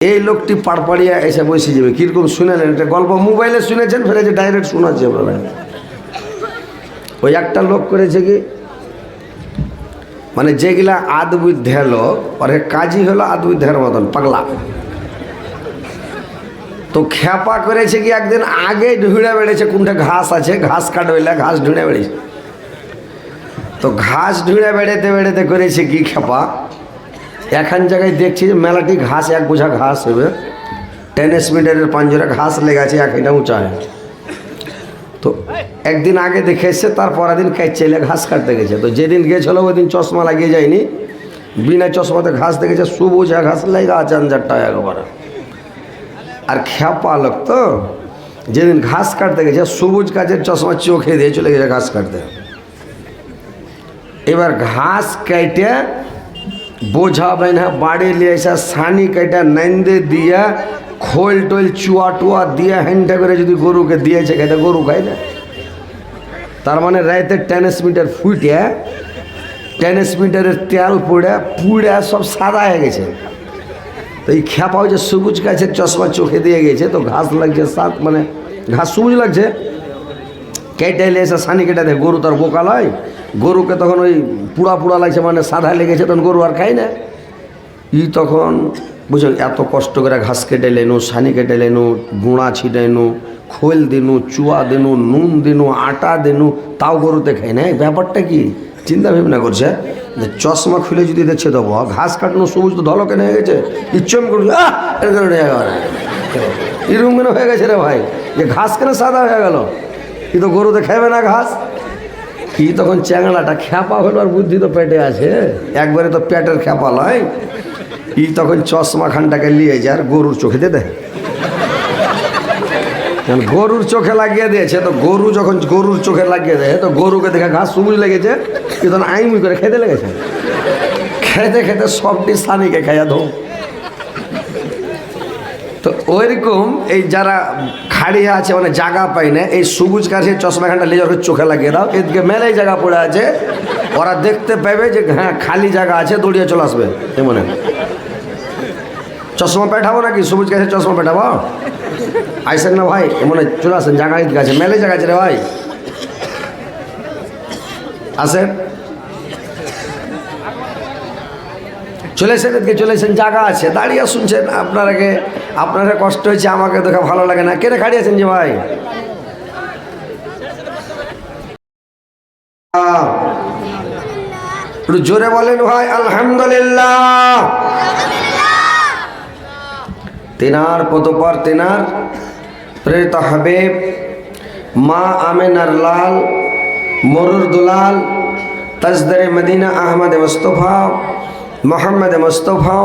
এই লোকটি পাড়পাড়িয়া এসে বসে যাবে। কিরকম শুনেলেন? একটা গল্প মোবাইলে শুনেছেন, ফেলে যে ডাইরেক্ট শোনাচ্ছে আপনারা। ওই একটা লোক করেছে কি, মানে যেগুলা আদবুদ্ধে লোক, ওরে কাজই হলো আদবুদ্ধের মতন পাগলা। তো খেপা করেছে কি, একদিন আগে ঢুঁড়ে বেড়েছে কোনটা ঘাস আছে, ঘাস কাটবেলা ঘাস ঢুঁড়ে বেড়েছে। তো ঘাস ঢুঁড়ে বেড়েতে বেড়েতে করেছে কি খেপা, এখন জায়গায় দেখছি যে মেলাটি ঘাস, এক বোঝা ঘাস হবে, টেনিস মিটারের পাঞ্জরে ঘাস লেগেছে, এক এটা উঁচা। তো একদিন আগে দেখে এসছে, তার পরের দিন চাইলে ঘাস কাটতে গেছে। তো যেদিন গেছিল ওই দিন চশমা লাগিয়ে যায়নি, বিনা চশমাতে ঘাস দেখেছে, সুবোঝা ঘাস লেগা আছে আঞ্জারটা একবার। আর খেপা লোক তো যেদিন ঘাস কাটতে গেছে, সবুজ গাছের চশমা চোখে দিয়ে চলে গেছে ঘাস কাটতে। এবার ঘাস কেটে বোঝা বাইনা বাড়ি নিয়ে এসে সানি কেটে নাইন্দে দিয়ে খোল টোল চুয়া টুয়া দিয়ে হ্যান্ডা করে যদি গরুকে দিয়েছে খেতে, গরু খায় না। তার মানে রাইতে টেনিস মিটার ফুটে, টেনিস মিটারের তেল পুড়ে পুড়ে সব সাদা হয়ে গেছে। তো এই খেপা হচ্ছে সবুজ গাছের চশমা চোখে দিয়ে গেছে, তো ঘাস লাগছে সাত, মানে ঘাস সবুজ লাগছে, কেটে এলে এসে সানি কেটে দেয়। গরু তার বোকা লয়, গরুকে তখন ওই পুড়া পুড়া লাগছে, মানে সাদা লেগেছে, তখন গরু আর খায় না। তখন বুঝলেন, এত কষ্ট করে ঘাস কেটে লেনু, সানি কেটে লেনু, গুঁড়া ছিটাইনু, খোল দিনু, চুয়া দিনু, নুন দিনু, আটা দিনু, তাও গরুতে খায় না। ব্যাপারটা কি চিন্তা ভাবনা করছে যে চশমা খুলে যদি দেখছে তো ঘাস কাটানো সবুজ তো ধলো কেন হয়ে গেছে, ইচ্ছম করছে এরকম কেন হয়ে গেছে রে ভাই, যে ঘাস কেন সাদা হয়ে গেল, কি তো গরুতে খাবে না ঘাস। কি তখন চ্যাংড়াটা খেপা হলো, আর বুদ্ধি তো পেটে আছে, একবারে তো পেটের খেপা লয়। তখন চশমা খানটাকে নিয়ে যায় আর গরুর চোখে দিয়ে দেয়, গরুর চোখে লাগিয়ে দিয়েছে। তো গরু যখন গরুর চোখে লাগিয়ে দেয়, তো গরুকে দেখে ঘাস সবুজ লেগেছে, তখন আইমি করে খেতে লেগেছে। খেতে খেতে সবটি সানিকে খাইয়া ধো। তো ওইরকম এই যারা খাড়িয়ে আছে, মানে জায়গা পাই না, এই সবুজ গাছের চশমা খানটা লেজার চোখে লাগিয়ে দাও, এদিকে মেলাই জায়গা পড়ে আছে, ওরা দেখতে পাবে যে হ্যাঁ খালি জায়গা আছে, দৌড়িয়ে চলে আসবে। এমন চশমা পেঠাবো নাকি, সবুজ গাছের চশমা পেঠাবো, আইসেন না ভাই, এমন চলে আসেন, জায়গা আছে, মেলে জায়গা আছে রে ভাই, আসেন, চলেছেন এদিকে, চলেছেন, জায়গা আছে, দাঁড়িয়ে শুনছেন। আপনারা কষ্ট হয়েছে, আমাকে দেখা ভালো লাগে না। কেটে খাড়িয়ে আছেন যে ভাই, একটু জোরে বলেন ভাই আলহামদুলিল্লাহ। তেনার পদপর তেনার প্রেরিত হাবিব মা আমেনার লাল মরুর দুলাল তাজদারে মদিনা আহমদ মুস্তফা মোহাম্মদ মুস্তফা,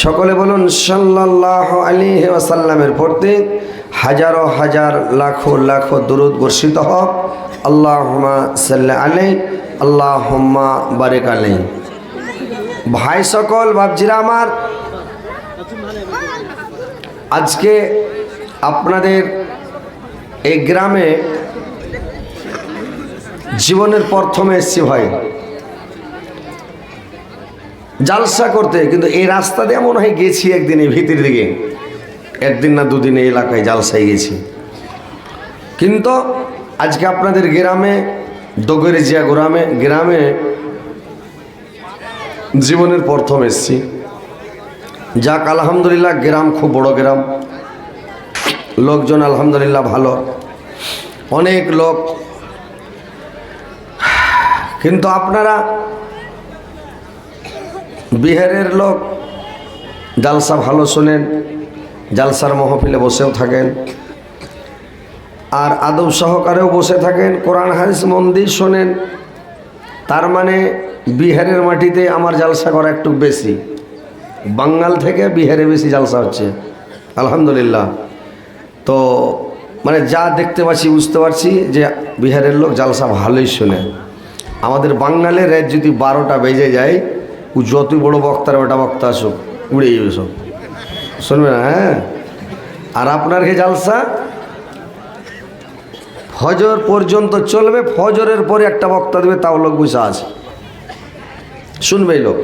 সকলে বলুন সাল্লাল্লাহু আলাইহি ওয়াসাল্লামের প্রতি হাজারো হাজার লাখো লাখো দুরূদ বর্ষিত হোক। আল্লাহুম্মা সাল্লি আলাইহি আল্লাহুম্মা বারিক আলাইহি। ভাই সকল, বাপজিরা আমার, আজকে আপনাদের এই গ্রামে জীবনের প্রথমে এসেছি ভাই জালসা করতে, কিন্তু এই রাস্তা দিয়ে মনে হয় গেছি একদিন, এই ভিতর দিকে একদিন না দুদিন এই এলাকায় জালসায় গেছি, কিন্তু আজকে আপনাদের গ্রামে দগরিজিয়া গ্রামে জীবনের প্রথম এসেছি। যাক আলহামদুলিল্লাহ, গ্রাম খুব বড় গ্রাম, লোকজন আলহামদুলিল্লাহ ভালো, অনেক লোক, কিন্তু আপনারা বিহারের লোক, জালসা ভালো শোনেন, জালসার মহফিলে বসেও থাকেন, আর আদব সহকারেও বসে থাকেন, কোরআন হাদিস মন্দির শোনেন। তার মানে বিহারের মাটিতে আমার জালসা করা একটু বেশি, বাঙ্গাল থেকে বিহারে বেশি জালসা হচ্ছে আলহামদুলিল্লাহ। তো মানে যা দেখতে পাচ্ছি, বুঝতে পারছি যে বিহারের লোক জালসা ভালোই শোনে। আমাদের বাঙালের রাত যদি 12টা বেজে যায়, ও যতই বড় বক্তার ওটা বক্তা আসুক, উড়ে যাবে সব, শুনবে না। হ্যাঁ, আর আপনার হে জালসা ফজর পর্যন্ত চলবে, ফজরের পরে একটা বক্তা দেবে, তাও লোক বসে আছে, শুনবেই লোক।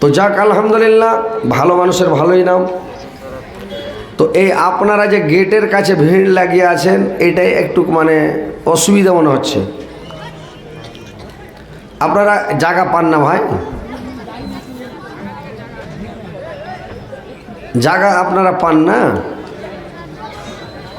তো তো যাক আলহামদুলিল্লাহ, ভালো মানুষের ভালোই নাম। তো এই আপনারা যে গেটের কাছে ভিড় লাগিয়ে আছেন, এটাই একটু মানে অসুবিধা মনে হচ্ছে। আপনারা জায়গা পান না ভাই, জায়গা আপনারা পান না।